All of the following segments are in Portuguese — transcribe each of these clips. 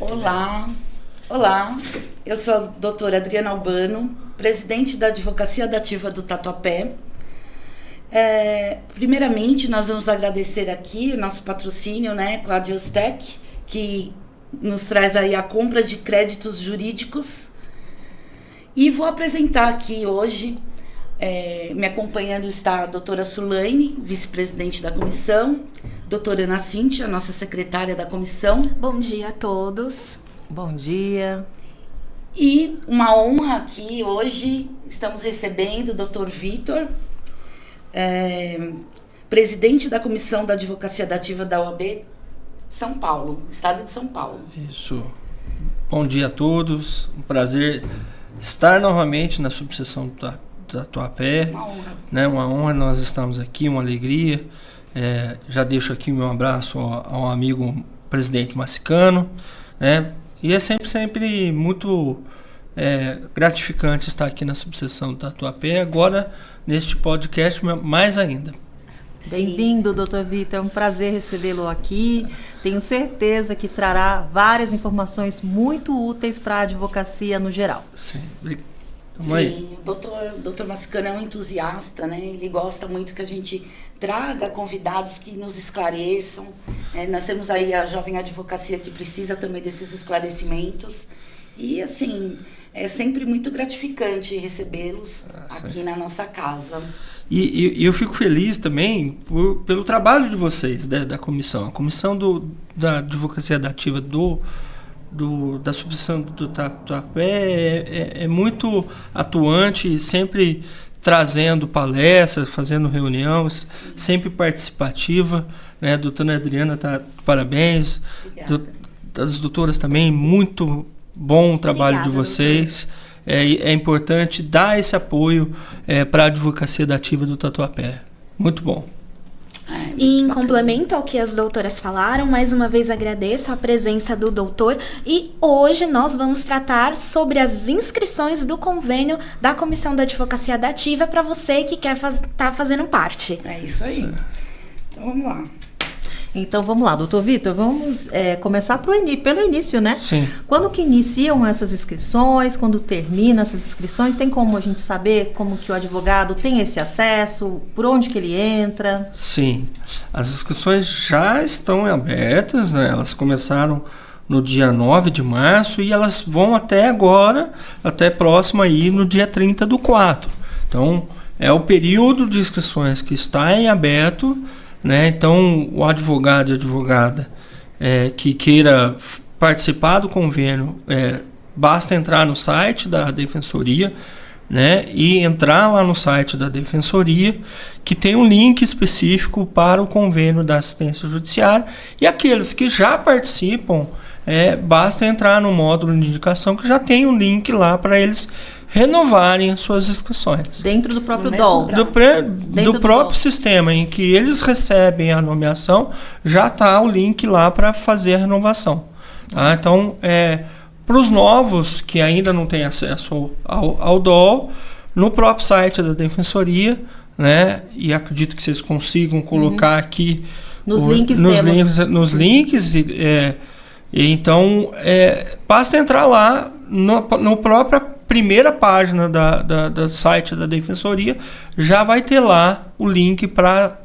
Olá, eu sou a doutora Adriana Albano, presidente da Advocacia Dativa do Tatuapé. Primeiramente, nós vamos agradecer aqui o nosso patrocínio, com a Diostec, que nos traz aí a compra de créditos jurídicos. E vou apresentar aqui hoje, me acompanhando está a doutora Sulaine, vice-presidente da comissão, doutora Ana Cíntia, nossa secretária da comissão. Bom dia a todos. Bom dia. E uma honra aqui hoje, estamos recebendo o doutor Vitor, presidente da comissão da Advocacia Dativa da OAB São Paulo, estado de São Paulo. Isso. Bom dia a todos, um prazer estar novamente na subseção do Tatuapé. Uma honra. Uma honra, nós estamos aqui, uma alegria. Já deixo aqui o meu abraço ao amigo presidente Massicano, e é sempre muito gratificante estar aqui na subseção do Tatuapé, agora neste podcast mais ainda. Bem-vindo, doutor Vitor, é um prazer recebê-lo aqui. Tenho certeza que trará várias informações muito úteis para a advocacia no geral. Sim, Sim, o doutor Massicano é um entusiasta, Ele gosta muito que a gente traga convidados que nos esclareçam. Nós temos aí a jovem advocacia que precisa também desses esclarecimentos. E, assim, é sempre muito gratificante recebê-los aqui na nossa casa. E eu fico feliz também pelo trabalho de vocês, da comissão. A comissão da Advocacia Dativa da subseção do Tatuapé é muito atuante, sempre trazendo palestras, fazendo reuniões, sempre participativa. A doutora Adriana está de parabéns. As doutoras também, muito bom o trabalho. Obrigada, de vocês. É importante dar esse apoio para a advocacia dativa do Tatuapé. Muito bom. E em complemento ao que as doutoras falaram, mais uma vez agradeço a presença do doutor e hoje nós vamos tratar sobre as inscrições do convênio da Comissão da Advocacia Dativa para você que quer estar fazendo parte. É isso aí. Então vamos lá, doutor Vitor, vamos começar pelo início, né? Sim. Quando que iniciam essas inscrições, quando terminam essas inscrições, tem como a gente saber como que o advogado tem esse acesso, por onde que ele entra? Sim, as inscrições já estão abertas, elas começaram no dia 9 de março e elas vão até agora, até próximo aí no dia 30/4. Então, é o período de inscrições que está em aberto. Então, o advogado e advogada que queira participar do convênio, basta entrar no site da Defensoria, e entrar lá no site da Defensoria, que tem um link específico para o convênio da assistência judiciária, e aqueles que já participam, basta entrar no módulo de indicação, que já tem um link lá para eles renovarem as suas inscrições. Dentro do próprio DOL. Do próprio sistema em que eles recebem a nomeação, já está o link lá para fazer a renovação. Tá? Então, para os novos que ainda não têm acesso ao DOL, no próprio site da Defensoria, e acredito que vocês consigam colocar aqui nos links. Então, basta entrar lá no próprio primeira página do site da Defensoria, já vai ter lá o link para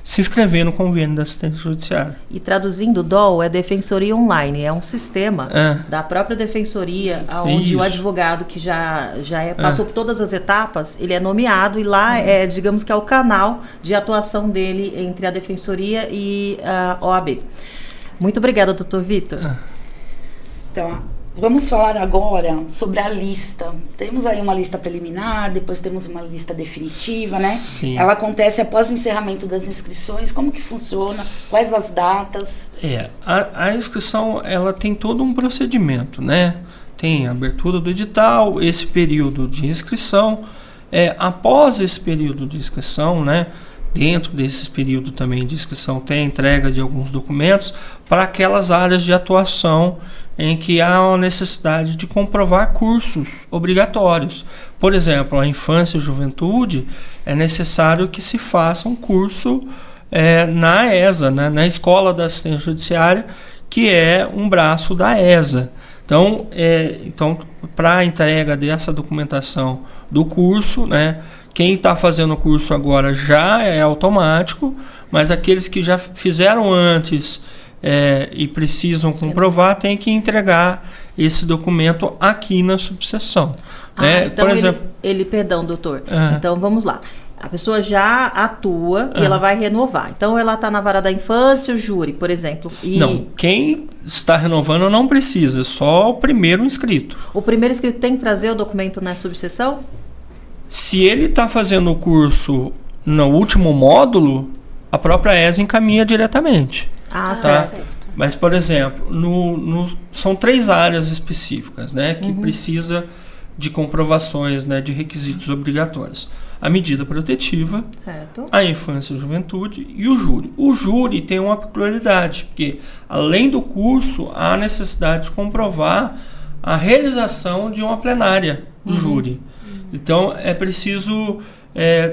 se inscrever no convênio da assistência judiciária. E traduzindo, o DOL é Defensoria Online, é um sistema da própria Defensoria, onde o advogado que já passou por todas as etapas, ele é nomeado e lá digamos que é o canal de atuação dele entre a Defensoria e a OAB. Muito obrigada, doutor Vitor. Então, vamos falar agora sobre a lista. Temos aí uma lista preliminar, depois temos uma lista definitiva, Sim. Ela acontece após o encerramento das inscrições. Como que funciona? Quais as datas? A inscrição, ela tem todo um procedimento, Tem a abertura do edital, esse período de inscrição. Após esse período de inscrição, dentro desse período também de inscrição, tem a entrega de alguns documentos para aquelas áreas de atuação em que há a necessidade de comprovar cursos obrigatórios. Por exemplo, a infância e juventude, é necessário que se faça um curso na ESA, na Escola da Assistência Judiciária, que é um braço da ESA. Então, para a entrega dessa documentação do curso, né, quem está fazendo o curso agora já é automático, mas aqueles que já fizeram antes e precisam comprovar, tem que entregar esse documento aqui na subseção. Então, por exemplo, perdão, doutor. Então, vamos lá. A pessoa já atua e ela vai renovar. Então, ela está na vara da infância, o júri, por exemplo. Não, quem está renovando não precisa, só o primeiro inscrito. O primeiro inscrito tem que trazer o documento na subseção? Se ele está fazendo o curso no último módulo, a própria ESA encaminha diretamente. Certo. Mas, por exemplo, são 3 áreas específicas, né, que precisa de comprovações, né, de requisitos obrigatórios. A medida protetiva, certo, a infância e a juventude e o júri. O júri tem uma peculiaridade, porque além do curso, há necessidade de comprovar a realização de uma plenária do júri. Então, é preciso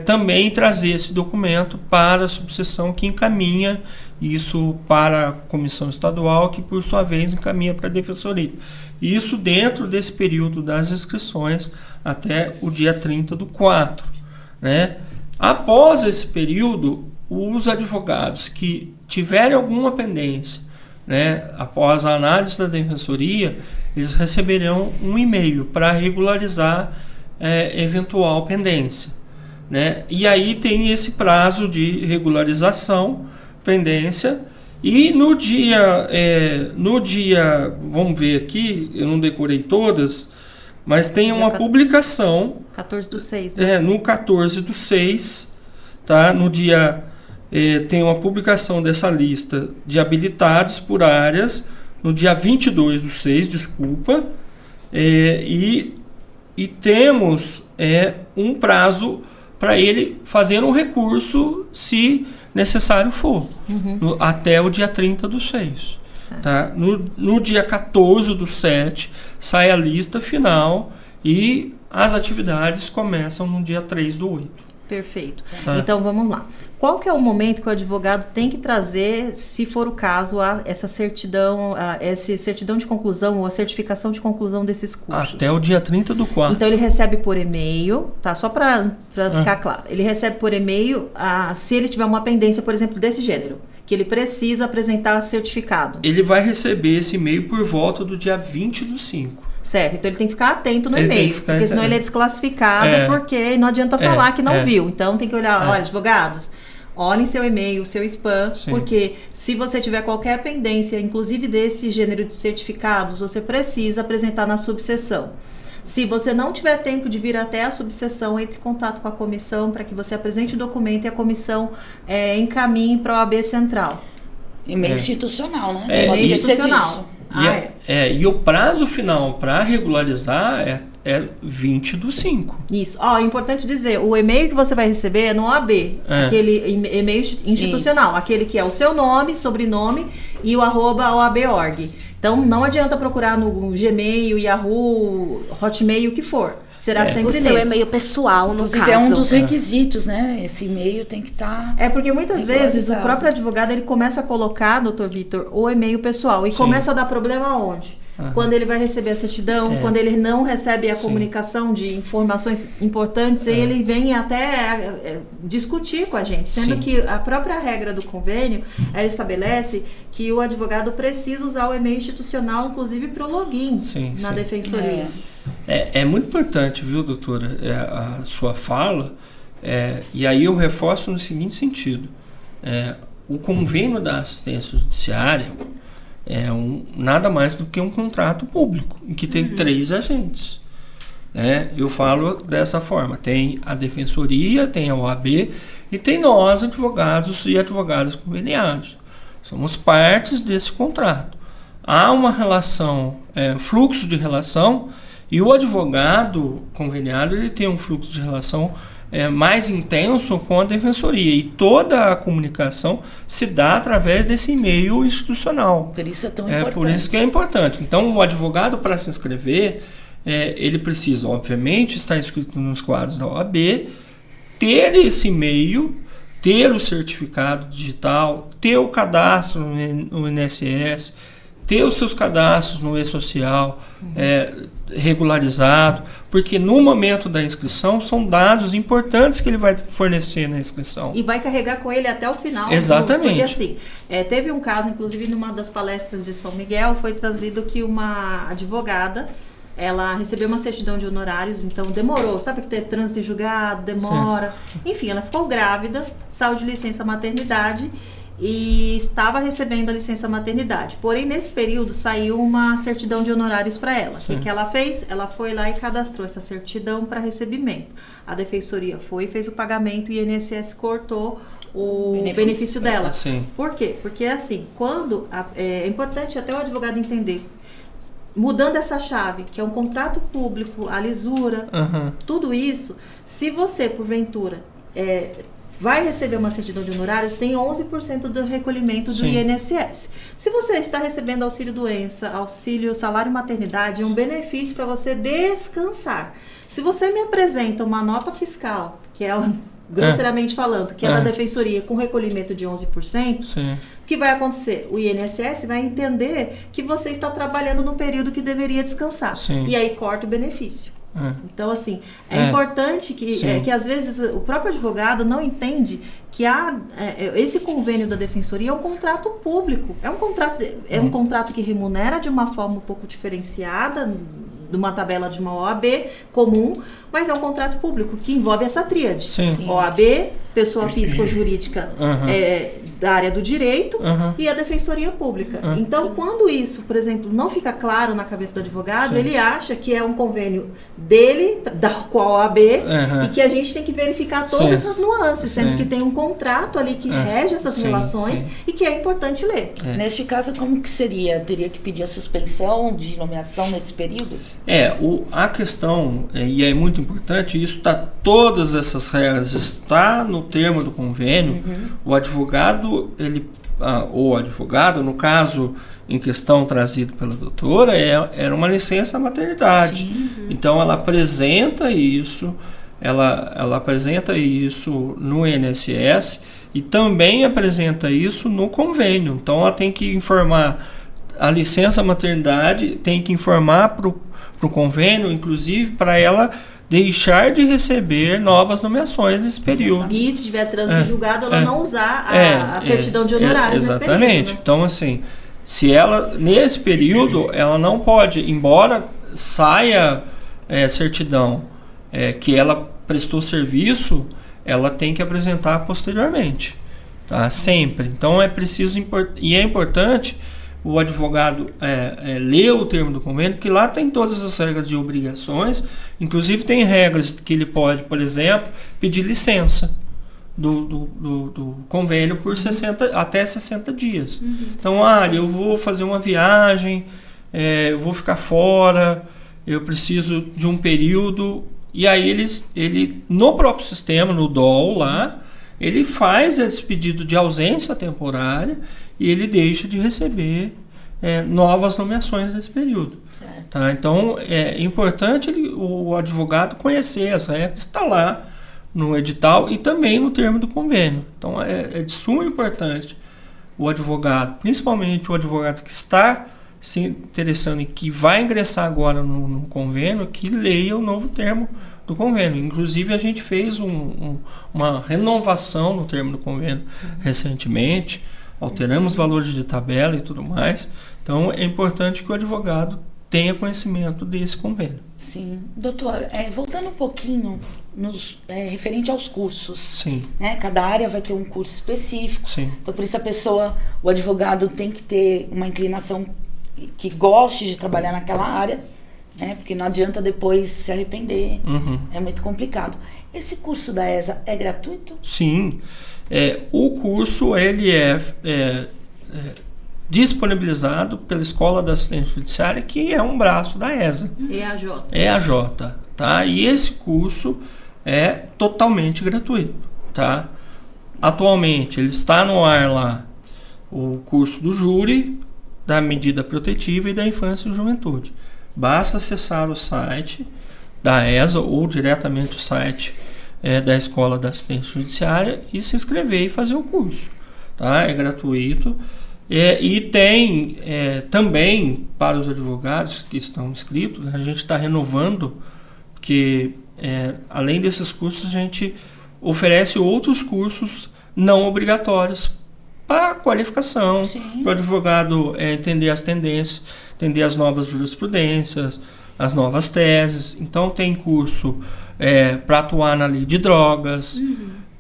também trazer esse documento para a subseção que encaminha isso para a comissão estadual, que por sua vez encaminha para a defensoria. Isso dentro desse período das inscrições até o dia 30/4. Né? Após esse período, os advogados que tiverem alguma pendência, né, após a análise da defensoria, eles receberão um e-mail para regularizar eventual pendência. Né? E aí tem esse prazo de regularização, pendência, e no dia, vamos ver aqui, eu não decorei todas, mas tem uma publicação 14/6, né? No 14/6, tá? No dia tem uma publicação dessa lista de habilitados por áreas no dia 22/6, desculpa, e temos um prazo para ele fazer um recurso, se necessário for, até o dia 30/6. Tá? No dia 14/7 sai a lista final e as atividades começam no dia 3/8. Perfeito. Então vamos lá. Qual que é o momento que o advogado tem que trazer, se for o caso, essa certidão de conclusão ou a certificação de conclusão desses cursos? Até o dia 30/4. Então ele recebe por e-mail, tá? Só para ficar claro. Ele recebe por e-mail se ele tiver uma pendência, por exemplo, desse gênero, que ele precisa apresentar certificado. Ele vai receber esse e-mail por volta do dia 20/5. Certo, então ele tem que ficar atento no e-mail, porque senão ele é desclassificado, porque não adianta falar que não viu. Então tem que olhar, olha, advogados, olhem seu e-mail, seu spam, porque se você tiver qualquer pendência, inclusive desse gênero de certificados, você precisa apresentar na subseção. Se você não tiver tempo de vir até a subseção, entre em contato com a comissão para que você apresente o documento e a comissão encaminhe para a OAB Central. E-mail institucional, né? E-mail institucional. E o prazo final para regularizar é 20/5. Isso. É importante dizer, o e-mail que você vai receber é no OAB, aquele e-mail institucional, aquele que é o seu nome, sobrenome e o @oab.org. Então, não adianta procurar no Gmail, Yahoo, Hotmail, o que for. Será sempre o seu e-mail pessoal, no caso. É um dos requisitos, né? Esse e-mail tem que estar... porque muitas vezes o próprio advogado, ele começa a colocar, doutor Vitor, o e-mail pessoal. E começa a dar problema aonde? Quando ele vai receber a certidão, quando ele não recebe a comunicação de informações importantes, aí ele vem até discutir com a gente, sendo que a própria regra do convênio, ela estabelece que o advogado precisa usar o e-mail institucional, inclusive para o login na defensoria. É muito importante, viu, doutora, a sua fala, e aí eu reforço no seguinte sentido. O convênio da assistência judiciária nada mais do que um contrato público, em que tem 3 agentes. Eu falo dessa forma: tem a defensoria, tem a OAB e tem nós, advogados e advogadas conveniados. Somos partes desse contrato. Há uma relação, fluxo de relação, e o advogado conveniado ele tem um fluxo de relação mais intenso com a defensoria, e toda a comunicação se dá através desse e-mail institucional. Por isso é tão importante. Por isso que é importante. Então, o advogado, para se inscrever, ele precisa, obviamente, estar inscrito nos quadros da OAB, ter esse e-mail, ter o certificado digital, ter o cadastro no INSS, ter os seus cadastros no e-social regularizado, porque no momento da inscrição são dados importantes que ele vai fornecer na inscrição. E vai carregar com ele até o final. Exatamente. Porque assim, teve um caso, inclusive numa das palestras de São Miguel, foi trazido que uma advogada, ela recebeu uma certidão de honorários, então demorou, sabe que ter trânsito de julgado, demora. Sim. Enfim, ela ficou grávida, saiu de licença maternidade e estava recebendo a licença maternidade. Porém, nesse período, saiu uma certidão de honorários para ela. O que ela fez? Ela foi lá e cadastrou essa certidão para recebimento. A defensoria foi e fez o pagamento e o INSS cortou o benefício dela. Sim. Por quê? Porque, assim, é importante até o advogado entender, mudando essa chave, que é um contrato público, a lisura, tudo isso, se você, porventura, vai receber uma certidão de honorários, tem 11% do recolhimento do INSS. Se você está recebendo auxílio-doença, auxílio salário maternidade, é um benefício para você descansar. Se você me apresenta uma nota fiscal, que é, grosseiramente falando, que é da defensoria com recolhimento de 11%, o que vai acontecer? O INSS vai entender que você está trabalhando no período que deveria descansar. E aí corta o benefício. Então, assim, é importante que às vezes o próprio advogado não entende que esse convênio da defensoria é um contrato público, é um contrato que remunera de uma forma um pouco diferenciada, de uma tabela de uma OAB comum, mas é um contrato público que envolve essa tríade. OAB, pessoa física ou jurídica da área do direito e a defensoria pública. Então, quando isso, por exemplo, não fica claro na cabeça do advogado, ele acha que é um convênio dele, com a OAB, e que a gente tem que verificar todas essas nuances, sendo que tem um contrato ali que rege essas relações e que é importante ler. Neste caso, como que seria? Teria que pedir a suspensão de nomeação nesse período? A questão, e é muito importante, isso todas essas regras está no termo do convênio. O advogado, ou advogado, no caso em questão trazido pela doutora, era uma licença maternidade. Então ela apresenta isso, ela apresenta isso no INSS e também apresenta isso no convênio. Então ela tem que informar a licença maternidade, tem que informar para o convênio, inclusive para ela deixar de receber novas nomeações nesse período. E se tiver trânsito julgado, ela não usar a certidão de honorários nesse período. Exatamente. Então, assim, se ela, nesse período, ela não pode, embora saia certidão que ela prestou serviço, ela tem que apresentar posteriormente. Tá? Sempre. Então, é preciso, e é importante o advogado ler o termo do convênio, que lá tem todas as regras de obrigações, inclusive tem regras que ele pode, por exemplo, pedir licença do convênio por até 60 dias. Então, eu vou fazer uma viagem, eu vou ficar fora, eu preciso de um período, e aí ele no próprio sistema, no DOL lá, ele faz esse pedido de ausência temporária e ele deixa de receber novas nomeações nesse período. Tá? Então, é importante o advogado conhecer as regras, está lá no edital e também no termo do convênio. Então, é de suma importância o advogado, principalmente o advogado que está se interessando e que vai ingressar agora no convênio, que leia o novo termo do convênio. Inclusive, a gente fez uma renovação no termo do convênio recentemente, alteramos valores de tabela e tudo mais. Então, é importante que o advogado tenha conhecimento desse convênio. Sim. Doutor, voltando um pouquinho referente aos cursos. Sim. Né? Cada área vai ter um curso específico. Sim. Então, por isso o advogado tem que ter uma inclinação que goste de trabalhar naquela área, né? Porque não adianta depois se arrepender. É muito complicado. Esse curso da ESA é gratuito? Sim. O curso ele é disponibilizado pela Escola da Assistência Judiciária, que é um braço da ESA. EAJ. Tá? E esse curso é totalmente gratuito. Tá? Atualmente ele está no ar lá, o curso do júri, da medida protetiva e da infância e juventude. Basta acessar o site da ESA ou diretamente o site da Escola da Assistência Judiciária e se inscrever e fazer o curso. Tá? É gratuito. E tem também, para os advogados que estão inscritos, a gente está renovando, que além desses cursos, a gente oferece outros cursos não obrigatórios para qualificação, para o advogado entender as tendências, entender as novas jurisprudências, as novas teses. Então tem curso para atuar na lei de drogas,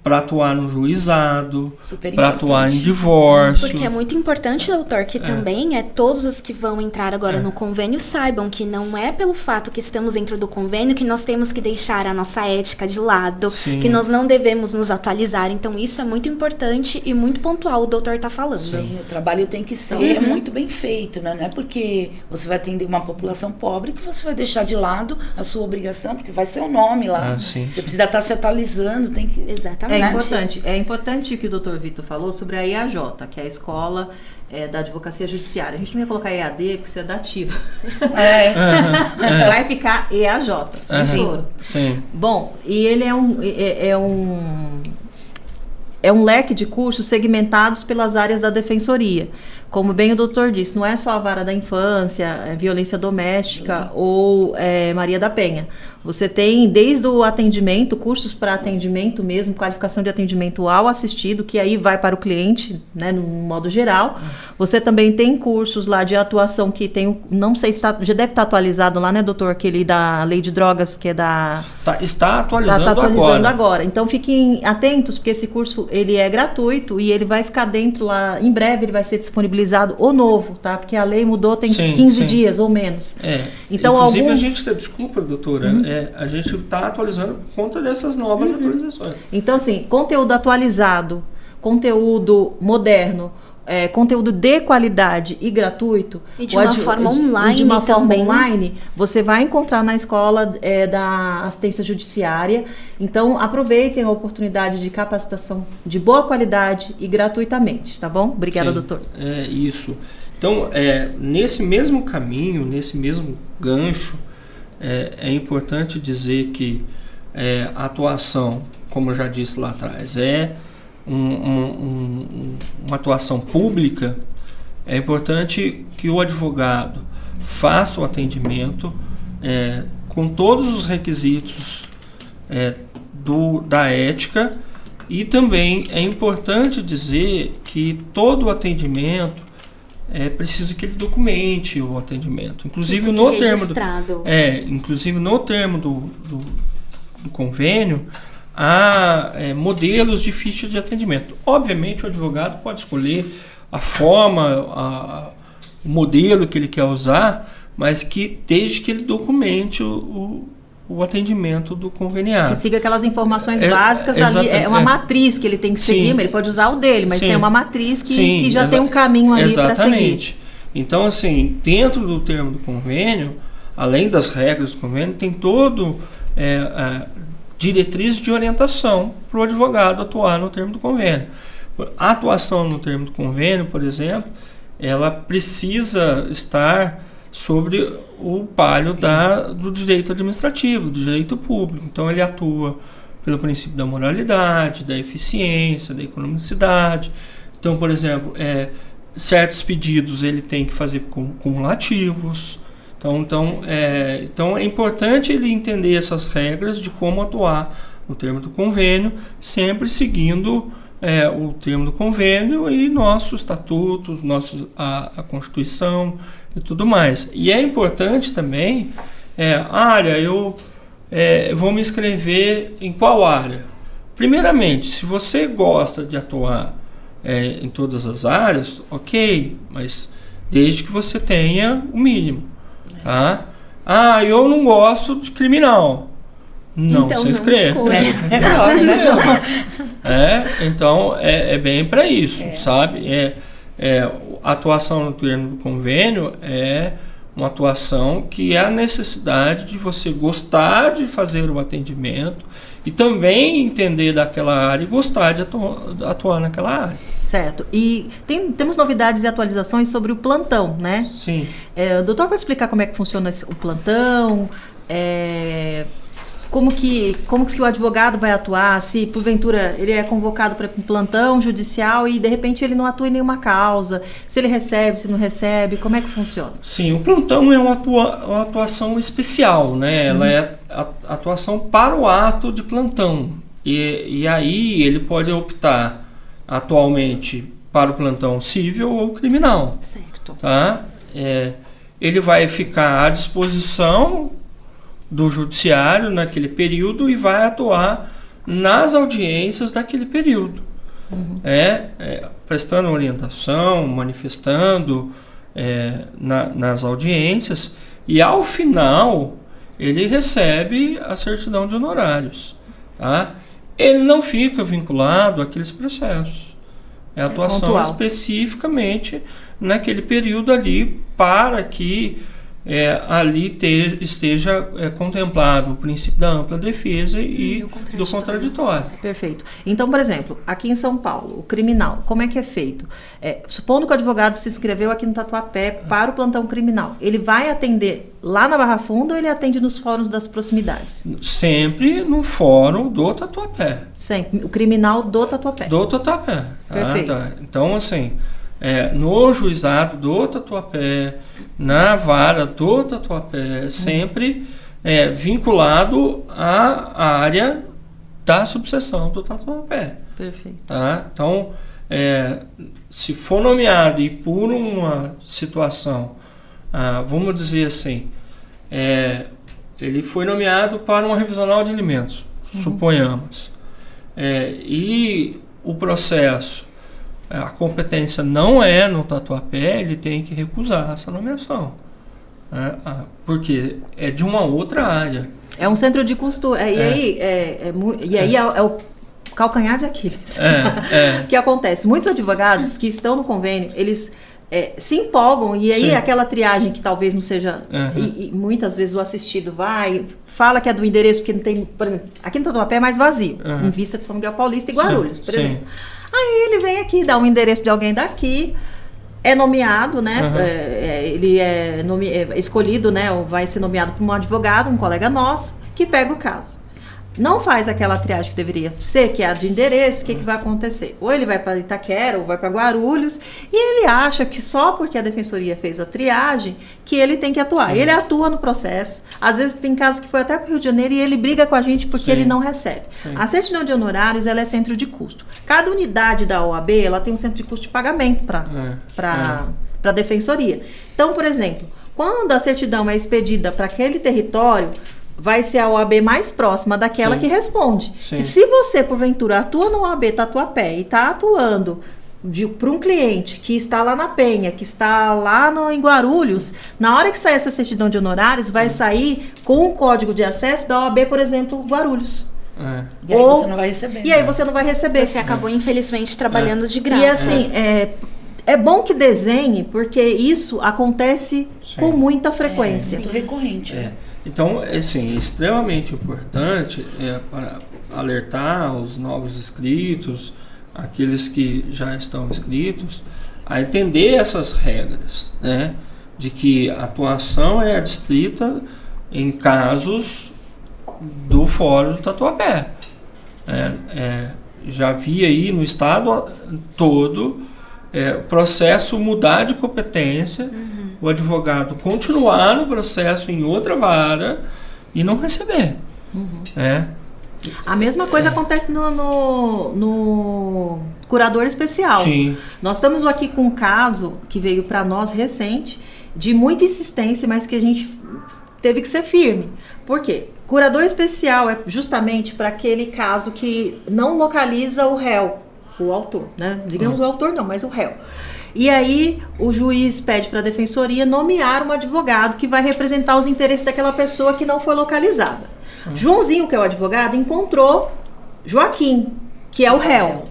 para atuar no juizado, para atuar em divórcio. Porque é muito importante, doutor, que também todos os que vão entrar agora no convênio saibam que não é pelo fato que estamos dentro do convênio que nós temos que deixar a nossa ética de lado, que nós não devemos nos atualizar. Então isso é muito importante e muito pontual, o doutor está falando. Sim, o trabalho tem que ser muito bem feito, né? Não é porque você vai atender uma população pobre que você vai deixar de lado a sua obrigação, porque vai ser o nome lá. Você precisa estar se atualizando, tem que... Exatamente. É importante o que o doutor Vitor falou sobre a EAJ, que é a Escola da Advocacia Judiciária. A gente não ia colocar EAD, porque você é dativa. Vai ficar EAJ. Sim. Bom, e ele é um leque de cursos segmentados pelas áreas da defensoria. Como bem o doutor disse, não é só a vara da infância, violência doméstica ou Maria da Penha. Você tem desde o atendimento, cursos para atendimento mesmo, qualificação de atendimento ao assistido, que aí vai para o cliente, né, no modo geral. Você também tem cursos lá de atuação que tem, não sei se já deve estar atualizado lá, né, doutor, aquele da lei de drogas, que é da... Está atualizando agora. Então fiquem atentos, porque esse curso ele é gratuito e ele vai ficar dentro lá, em breve ele vai ser disponibilizado o novo, tá? Porque a lei mudou tem 15 dias ou menos. Então, inclusive a gente, desculpa, doutora, a gente está atualizando por conta dessas novas atualizações. Então, assim, conteúdo atualizado, conteúdo moderno, conteúdo de qualidade e gratuito. E de uma forma online você vai encontrar na escola da assistência judiciária. Então, aproveitem a oportunidade de capacitação de boa qualidade e gratuitamente, tá bom? Obrigada, doutor. Isso. Então, nesse mesmo caminho, nesse mesmo gancho, é importante dizer que a atuação, como eu já disse lá atrás, uma atuação pública. É importante que o advogado faça o atendimento com todos os requisitos da ética, e também é importante dizer que todo o atendimento é preciso que ele documente o atendimento. Inclusive no termo do convênio, há modelos de ficha de atendimento. Obviamente o advogado pode escolher a forma, o modelo que ele quer usar, mas desde que ele documente o atendimento do conveniado. Que siga aquelas informações básicas ali. É uma matriz que ele tem que seguir, mas ele pode usar o dele, mas tem uma matriz que já tem um caminho ali para seguir. Então, assim, dentro do termo do convênio, além das regras do convênio, tem todo diretriz de orientação para o advogado atuar no termo do convênio. A atuação no termo do convênio, por exemplo, ela precisa estar sobre o palio do direito administrativo, do direito público. Então ele atua pelo princípio da moralidade, da eficiência, da economicidade. Então, por exemplo, certos pedidos ele tem que fazer cumulativos. Então é importante ele entender essas regras de como atuar no termo do convênio, sempre seguindo o termo do convênio e nossos estatutos, a Constituição e tudo mais. E é importante também, eu vou me inscrever em qual área? Primeiramente, se você gosta de atuar em todas as áreas, ok, mas desde que você tenha o mínimo. Tá? Eu não gosto de criminal. Não se inscreve. Então é bem para isso, sabe? A atuação no termo do convênio é uma atuação que é a necessidade de você gostar de fazer o atendimento e também entender daquela área e gostar de atuar naquela área. Certo. E temos novidades e atualizações sobre o plantão, né? Sim. O doutor pode explicar como é que funciona o plantão? como que o advogado vai atuar, se porventura ele é convocado para um plantão judicial e de repente ele não atua em nenhuma causa, se ele recebe, se não recebe, como é que funciona? Sim, o plantão é uma atuação especial, né? Ela é atuação para o ato de plantão. E aí ele pode optar atualmente para o plantão civil ou criminal. Certo. Tá? Ele vai ficar à disposição do judiciário naquele período e vai atuar nas audiências daquele período. Prestando orientação, manifestando nas audiências, e ao final ele recebe a certidão de honorários. Tá? Ele não fica vinculado àqueles processos. É atuação pontual. Especificamente naquele período ali, para que ali esteja contemplado o princípio da ampla defesa e do contraditório. Perfeito. Então, por exemplo, aqui em São Paulo, o criminal, como é que é feito? Supondo que o advogado se inscreveu aqui no Tatuapé para o plantão criminal, ele vai atender lá na Barra Funda ou ele atende nos fóruns das proximidades? Sempre no fórum do Tatuapé. Sempre. O criminal do Tatuapé. Do Tatuapé. Perfeito. Tá? Então, assim, no juizado do Tatuapé, na vara do Tatuapé, sempre vinculado à área da subseção do Tatuapé. Perfeito. Tá? Então, se for nomeado e por uma situação, vamos dizer assim, ele foi nomeado para uma revisional de alimentos, suponhamos, e o processo, a competência não é no Tatuapé, ele tem que recusar essa nomeação, porque é de uma outra área. É um centro de custo, aí é o calcanhar de Aquiles. O que acontece? Muitos advogados que estão no convênio, eles se empolgam, e aí aquela triagem que talvez não seja, e muitas vezes o assistido fala que é do endereço, porque não tem, por exemplo, aqui no Tatuapé é mais vazio, em vista de São Miguel Paulista e Guarulhos, por exemplo. Aí ele vem aqui, dá o endereço de alguém daqui, é nomeado, né? Ele é escolhido, né? Ou vai ser nomeado por um advogado, um colega nosso, que pega o caso. Não faz aquela triagem que deveria ser, que é a de endereço, o que vai acontecer? Ou ele vai para Itaquera, ou vai para Guarulhos, e ele acha que só porque a defensoria fez a triagem, que ele tem que atuar. Ele atua no processo. Às vezes tem casos que foi até para o Rio de Janeiro e ele briga com a gente porque ele não recebe. A certidão de honorários, ela é centro de custo. Cada unidade da OAB, ela tem um centro de custo de pagamento para a defensoria. Então, por exemplo, quando a certidão é expedida para aquele território, vai ser a OAB mais próxima daquela que responde. E se você, porventura, atua no OAB Tatuapé e está atuando para um cliente que está lá na Penha, que está lá em Guarulhos, na hora que sair essa certidão de honorários, vai sair com o código de acesso da OAB, por exemplo, Guarulhos. E aí você não vai receber. E aí você não vai receber. Você acabou, infelizmente, trabalhando de graça. E assim, é bom que desenhe, porque isso acontece com muita frequência. É muito recorrente. Então, assim, é extremamente importante para alertar os novos inscritos, aqueles que já estão inscritos, a entender essas regras, né? De que a atuação é adstrita em casos do Fórum do Tatuapé. Já vi aí no estado todo o processo mudar de competência, o advogado continuar no processo em outra vara e não receber. A mesma coisa acontece no curador especial. Sim. Nós estamos aqui com um caso que veio para nós recente, de muita insistência, mas que a gente teve que ser firme. Por quê? Curador especial é justamente para aquele caso que não localiza o réu, o autor, né? Digamos o autor não, mas o réu. E aí o juiz pede para a defensoria nomear um advogado que vai representar os interesses daquela pessoa que não foi localizada. Joãozinho, que é o advogado, encontrou Joaquim, que é o réu.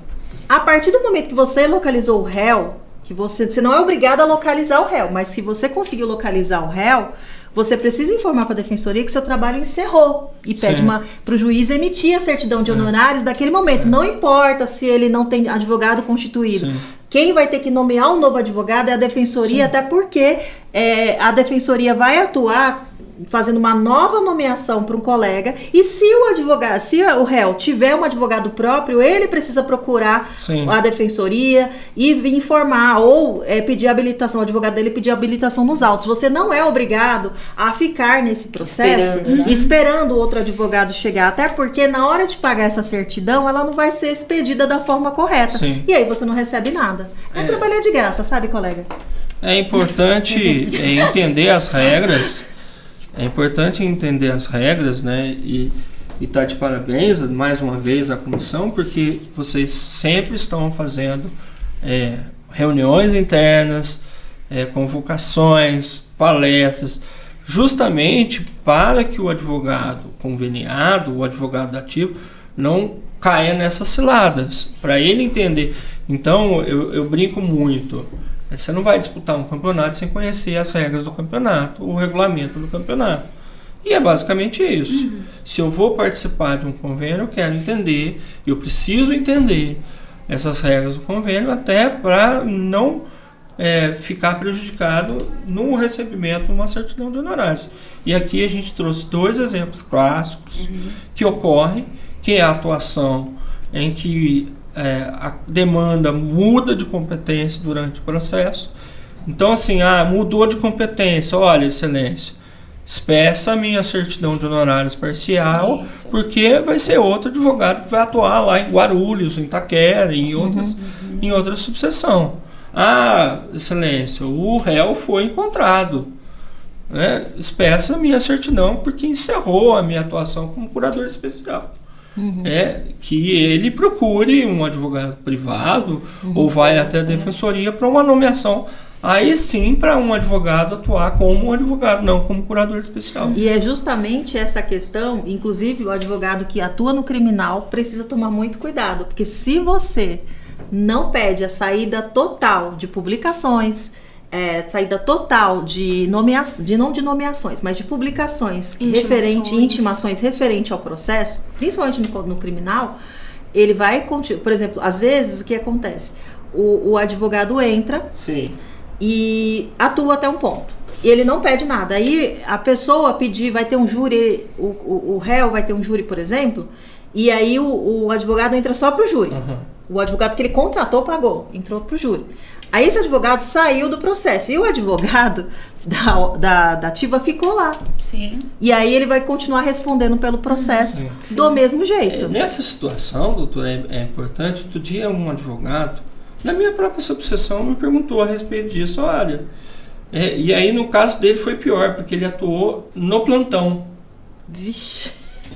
A partir do momento que você localizou o réu, que você não é obrigado a localizar o réu, mas se você conseguiu localizar o réu, você precisa informar para a defensoria que seu trabalho encerrou e pede para o juiz emitir a certidão de honorários daquele momento. Não importa se ele não tem advogado constituído. Sim. Quem vai ter que nomear um novo advogado é a defensoria, até porque a defensoria vai atuar fazendo uma nova nomeação para um colega, e se o réu tiver um advogado próprio, ele precisa procurar a defensoria e informar ou pedir habilitação, o advogado dele pedir habilitação nos autos. Você não é obrigado a ficar nesse processo esperando o outro advogado chegar, até porque na hora de pagar essa certidão, ela não vai ser expedida da forma correta. E aí você não recebe nada. É trabalhar de graça, sabe, colega? É importante entender as regras. É importante entender as regras, né? E tá de parabéns mais uma vez à comissão, porque vocês sempre estão fazendo reuniões internas, convocações, palestras, justamente para que o advogado conveniado, o advogado ativo, não caia nessas ciladas, para ele entender. Então, eu brinco muito. Você não vai disputar um campeonato sem conhecer as regras do campeonato, o regulamento do campeonato. E é basicamente isso. Se eu vou participar de um convênio, eu quero entender, eu preciso entender essas regras do convênio, até para não ficar prejudicado no recebimento de uma certidão de honorários. E aqui a gente trouxe 2 exemplos clássicos que ocorrem, que é a atuação em que a demanda muda de competência durante o processo. Então, assim, mudou de competência. Olha, excelência, peça a minha certidão de honorários parcial, porque vai ser outro advogado que vai atuar lá em Guarulhos, em Itaquera, em outra subseção. Excelência, o réu foi encontrado. Peça a minha certidão porque encerrou a minha atuação como curador especial. Que ele procure um advogado privado ou vai até a defensoria para uma nomeação. Aí sim, para um advogado atuar como um advogado, não como curador especial. E é justamente essa questão, inclusive o advogado que atua no criminal precisa tomar muito cuidado, porque se você não pede a saída total de publicações, saída total de nomeações, mas de publicações, intimações referente ao processo, principalmente no criminal, ele vai, por exemplo, às vezes o que acontece? O advogado entra e atua até um ponto. E ele não pede nada. Aí a pessoa vai ter um júri, o réu vai ter um júri, por exemplo, e aí o advogado entra só pro júri. O advogado que ele contratou pagou, entrou pro júri. Aí esse advogado saiu do processo e o advogado da ativa ficou lá. E aí ele vai continuar respondendo pelo processo do mesmo jeito. Nessa situação, doutor, é importante. Outro dia um advogado, na minha própria subseção, me perguntou a respeito disso. Olha, e aí no caso dele foi pior, porque ele atuou no plantão. Vixe.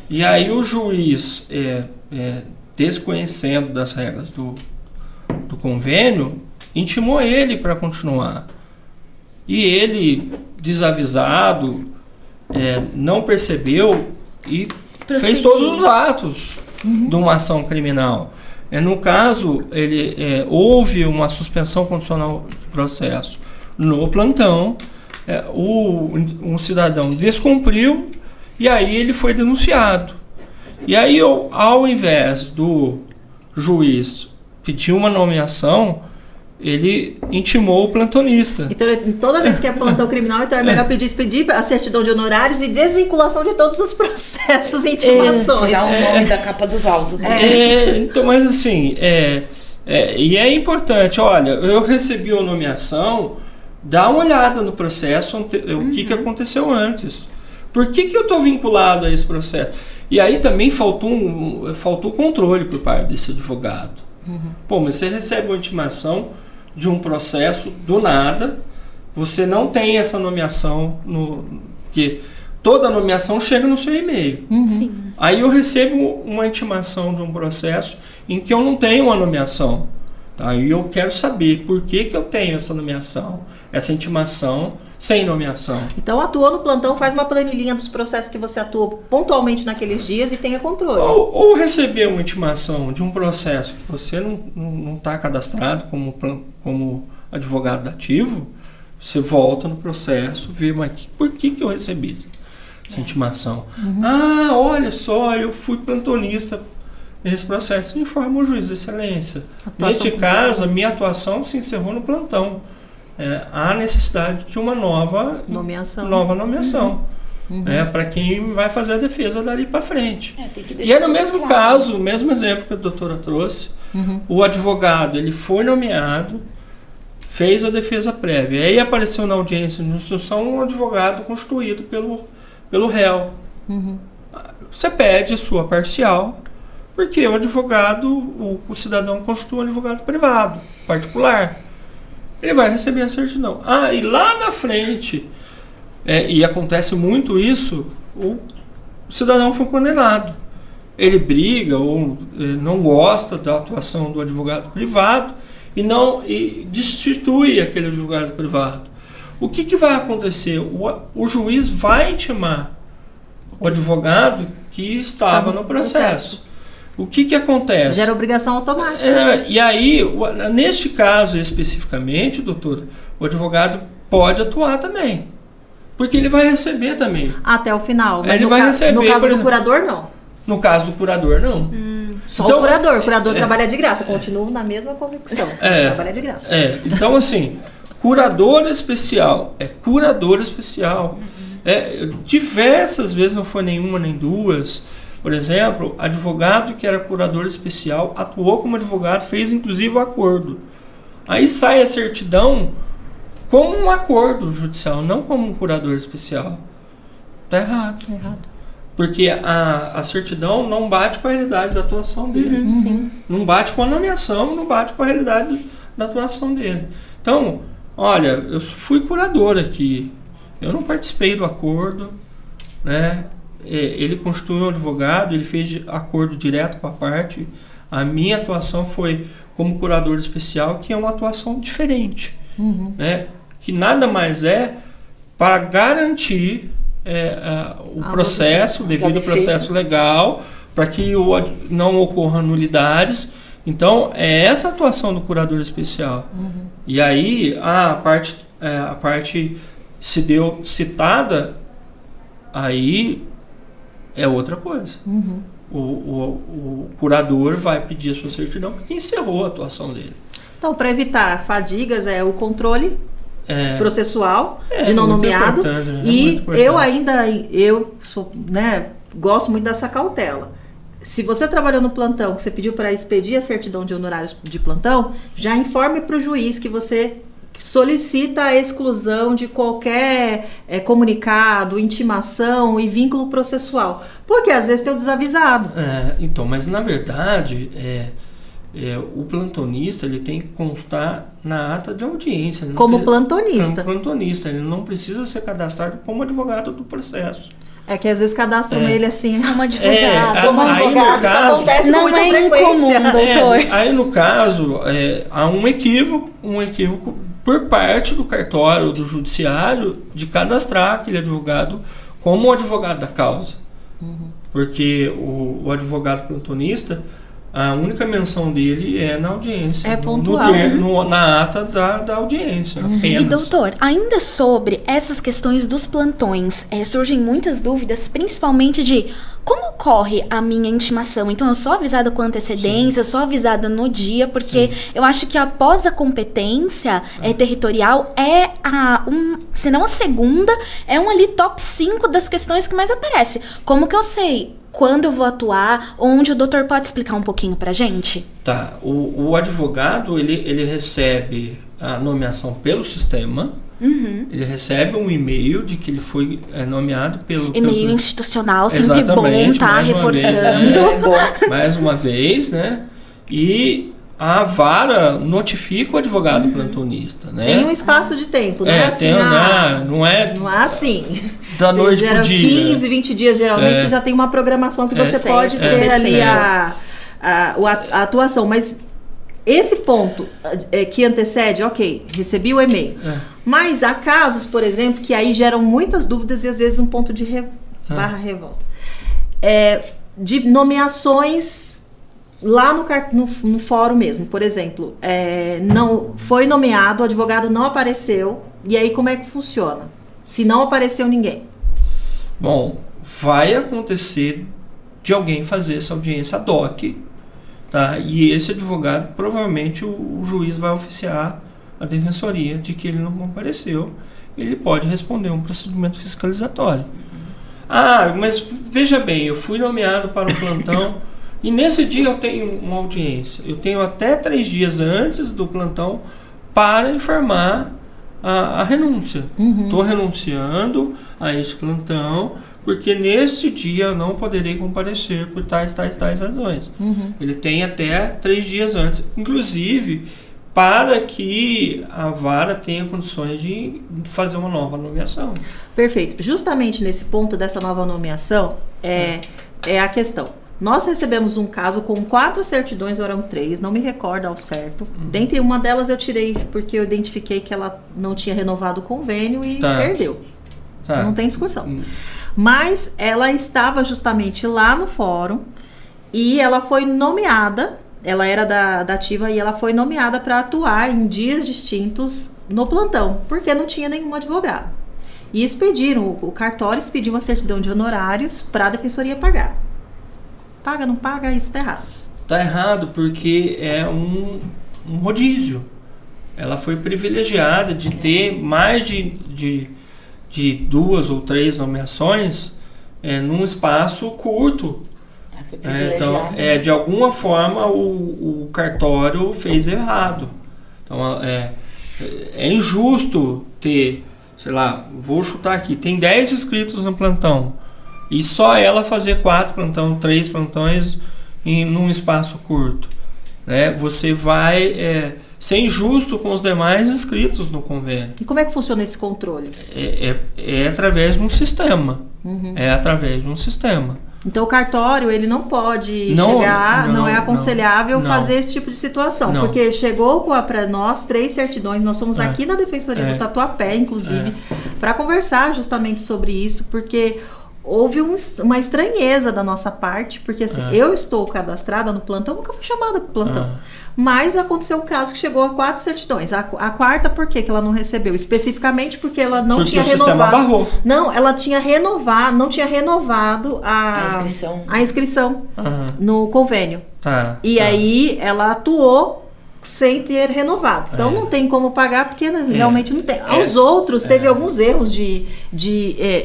E aí o juiz, desconhecendo das regras do convênio, intimou ele para continuar. E ele, desavisado, não percebeu e fez todos os atos de uma ação criminal. No caso, houve uma suspensão condicional de processo no plantão, um cidadão descumpriu e aí ele foi denunciado. E aí, ao invés do juiz pedir uma nomeação, ele intimou o plantonista. Então, toda vez que é plantão criminal, então é melhor pedir a certidão de honorários e desvinculação de todos os processos e intimações. Tirar o nome da capa dos autos. Então, mas assim, e é importante, olha, eu recebi a nomeação, dá uma olhada no processo, o que aconteceu antes. Por que eu estou vinculado a esse processo? E aí também faltou controle por parte desse advogado. Pô, mas você recebe uma intimação de um processo do nada, você não tem essa nomeação, porque toda nomeação chega no seu e-mail. Aí eu recebo uma intimação de um processo em que eu não tenho uma nomeação. Aí eu quero saber por que eu tenho essa nomeação, essa intimação sem nomeação. Então, atuou no plantão, faz uma planilhinha dos processos que você atuou pontualmente naqueles dias e tenha controle. Ou receber uma intimação de um processo que você não está cadastrado como advogado ativo, você volta no processo, vê, mas por que eu recebi essa intimação? Olha só, eu fui plantonista nesse processo. Informa o juiz de excelência. Neste caso, a minha atuação se encerrou no plantão. Há necessidade de uma nova nomeação. para quem vai fazer a defesa dali para frente. Tem que e é no tudo mesmo claro. caso, o mesmo exemplo que a doutora trouxe, o advogado ele foi nomeado, fez a defesa prévia, aí apareceu na audiência de instrução um advogado constituído pelo réu. Você pede sua parcial, porque o advogado, o cidadão constitui um advogado privado, particular. Ele vai receber a certidão. E lá na frente, e acontece muito isso, o cidadão foi condenado. Ele briga ou não gosta da atuação do advogado privado e destitui aquele advogado privado. O que vai acontecer? O juiz vai intimar o advogado que estava no processo. O que acontece? Gera obrigação automática. E aí, neste caso especificamente, doutora, o advogado pode atuar também. Porque ele vai receber também. Até o final. Mas ele vai receber. No caso do curador, não. No caso do curador, não. Só então, o curador. O curador trabalha de graça. Continuo na mesma convicção. Trabalha de graça. Então, assim, curador especial. Curador especial. Diversas vezes, não foi nenhuma nem duas. Por exemplo, advogado que era curador especial atuou como advogado, fez inclusive o acordo. Aí sai a certidão como um acordo judicial, não como um curador especial. Tá errado. Porque a certidão não bate com a realidade da atuação dele. Sim. Não bate com a nomeação, não bate com a realidade da atuação dele. Então, olha, eu fui curador aqui. Eu não participei do acordo, né? Ele constituiu um advogado, ele fez acordo direto com a parte. A minha atuação foi como curador especial, que é uma atuação diferente, né? Que nada mais é para garantir o processo, devido ao processo legal, para que não ocorram nulidades. Então, é essa atuação do curador especial. E aí, a parte se deu citada, aí é outra coisa. O curador vai pedir a sua certidão porque encerrou a atuação dele. Então, para evitar fadigas, o controle processual de não nomeados. E eu sou, gosto muito dessa cautela. Se você trabalhou no plantão, que você pediu para expedir a certidão de honorários de plantão, já informe para o juiz que você solicita a exclusão de qualquer comunicado, intimação e vínculo processual. Porque às vezes tem o desavisado. Então, mas na verdade, o plantonista ele tem que constar na ata de audiência. Como plantonista. Como plantonista. Ele não precisa ser cadastrado como advogado do processo. Que às vezes cadastram ele assim. Como advogado. Como advogado, isso acontece com muita frequência. Incomum, doutor. Aí no caso, há um equívoco por parte do cartório ou do judiciário de cadastrar aquele advogado como o advogado da causa. Porque o advogado plantonista, a única menção dele é na audiência. É pontual. Na ata da audiência. Apenas. E doutor, ainda sobre essas questões dos plantões, surgem muitas dúvidas, principalmente de como ocorre a minha intimação. Então eu sou avisada com antecedência, eu sou avisada no dia, porque eu acho que após a competência territorial se não a segunda, ali top 5 das questões que mais aparece. Como que eu sei quando eu vou atuar, onde o doutor pode explicar um pouquinho pra gente? Tá, o advogado, ele recebe a nomeação pelo sistema, ele recebe um e-mail de que ele foi nomeado pelo... E-mail institucional, sempre bom, tá? Reforçando. Mais uma vez, né? E a vara notifica o advogado plantonista, né? Tem um espaço de tempo, não é assim? Não é assim. Da noite pro dia. 15, 20 dias, geralmente, você já tem uma programação que você pode ter ali a atuação. Mas esse ponto que antecede, recebi o e-mail. Mas há casos, por exemplo, que aí geram muitas dúvidas e às vezes um ponto de barra revolta. De nomeações lá no fórum mesmo, por exemplo, não foi nomeado, o advogado não apareceu, e aí como é que funciona? Se não apareceu ninguém? Bom, vai acontecer de alguém fazer essa audiência ad hoc, tá? E esse advogado, provavelmente o juiz vai oficiar a defensoria de que ele não compareceu, ele pode responder um procedimento fiscalizatório. Mas veja bem, eu fui nomeado para o plantão e nesse dia eu tenho uma audiência. Eu tenho até 3 dias antes do plantão para informar a renúncia. Estou renunciando a este plantão porque neste dia eu não poderei comparecer por tais razões. Ele tem até 3 dias antes. Inclusive, para que a vara tenha condições de fazer uma nova nomeação. Perfeito. Justamente nesse ponto dessa nova nomeação é a questão. Nós recebemos um caso com 4 certidões, ou eram 3, não me recordo ao certo. Dentre uma delas eu tirei porque eu identifiquei que ela não tinha renovado o convênio e perdeu. Não tem discussão. Mas ela estava justamente lá no fórum e ela foi nomeada. Ela era da ativa e ela foi nomeada para atuar em dias distintos no plantão, porque não tinha nenhum advogado. E expediram, o cartório expediu uma certidão de honorários para a defensoria pagar. Paga, não paga, isso está errado. Está errado porque é um rodízio. Ela foi privilegiada de ter mais de 2 ou 3 nomeações num espaço curto. Então, de alguma forma o cartório fez errado. Então, é injusto ter, sei lá, vou chutar aqui, tem 10 inscritos no plantão e só ela fazer 4 plantões, 3 plantões num espaço curto. Você vai ser injusto com os demais inscritos no convênio. E como é que funciona esse controle? É através de um sistema. É através de um sistema. Então o cartório, ele não pode chegar, não é aconselhável fazer esse tipo de situação, porque chegou para nós 3 certidões, nós somos aqui na Defensoria do Tatuapé, inclusive, para conversar justamente sobre isso, porque houve uma estranheza da nossa parte, porque assim, eu estou cadastrada no plantão, nunca fui chamada para o plantão. Mas aconteceu um caso que chegou a 4 certidões. A quarta, por que ela não recebeu? Especificamente porque ela não tinha renovado. O sistema barrou. Não, ela tinha renovado, não tinha renovado a inscrição no convênio. E aí ela atuou sem ter renovado. Então não tem como pagar porque realmente não tem. Aos outros teve alguns erros de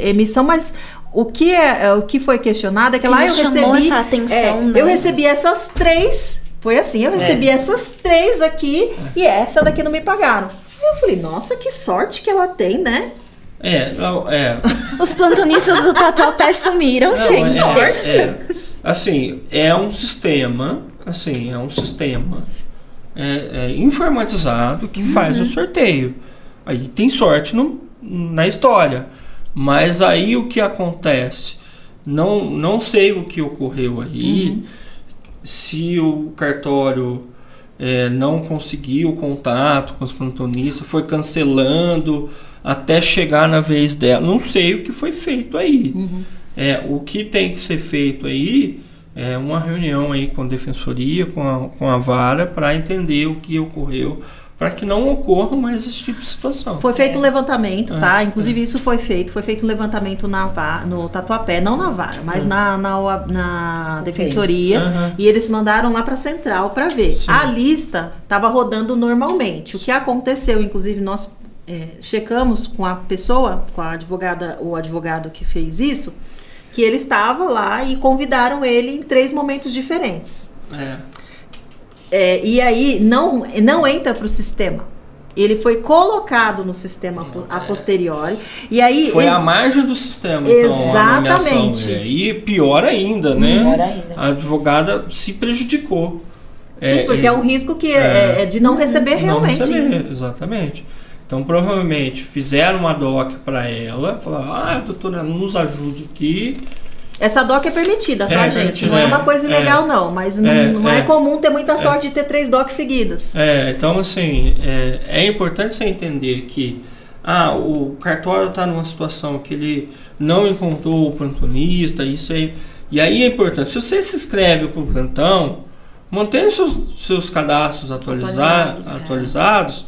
emissão, mas o que foi questionado é que lá eu chamou recebi essa atenção, eu recebi essas 3. Foi assim, eu recebi essas 3 aqui e essa daqui não me pagaram. Eu falei, nossa, que sorte que ela tem, né? Os plantonistas do Tatuapé sumiram, gente. Assim, é um sistema informatizado que faz o sorteio. Aí tem sorte na história. Mas aí o que acontece? Não sei o que ocorreu aí. Se o cartório não conseguiu contato com os plantonistas, foi cancelando até chegar na vez dela. Não sei o que foi feito aí. O que tem que ser feito aí é uma reunião aí com a defensoria, com a vara, para entender o que ocorreu, para que não ocorra mais esse tipo de situação. Foi feito um levantamento, tá? Inclusive isso foi feito um levantamento no Tatuapé, não na vara, mas na defensoria, e eles mandaram lá para a central para ver. Sim. A lista estava rodando normalmente. O que aconteceu, inclusive nós checamos com a pessoa, com a advogada, o advogado que fez isso, que ele estava lá e convidaram ele em 3 momentos diferentes. E aí não entra para o sistema. Ele foi colocado no sistema a posteriori. E aí foi à margem do sistema. Exatamente. Então, e pior ainda, né? A advogada se prejudicou. Sim, porque é um risco que é de não receber realmente. Não receber, exatamente. Então, provavelmente, fizeram uma DOC para ela, falaram, doutora, nos ajude aqui. Essa DOC é permitida, tá, gente? Não é uma coisa ilegal, não. Mas não é comum ter muita sorte de ter 3 DOCs seguidas. Então, assim, é importante você entender que o cartório está numa situação que ele não encontrou o plantonista, isso aí. E aí é importante, se você se inscreve para o plantão, mantenha seus cadastros atualizados.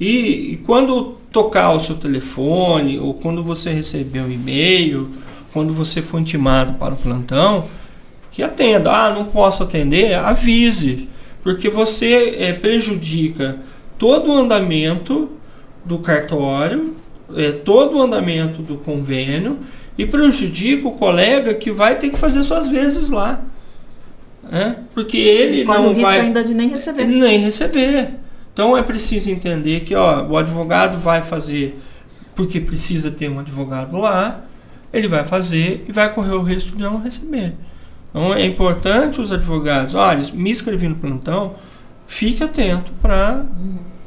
E quando tocar o seu telefone, ou quando você receber um e-mail, quando você for intimado para o plantão, que atenda. Não posso atender? Avise. Porque você prejudica todo o andamento do cartório, todo o andamento do convênio, e prejudica o colega que vai ter que fazer suas vezes lá. Porque ele não vai... ainda de nem receber. Nem receber. Então é preciso entender que o advogado vai fazer, porque precisa ter um advogado lá, ele vai fazer e vai correr o risco de não receber. Então é importante os advogados, olha, me inscrevi no plantão, fique atento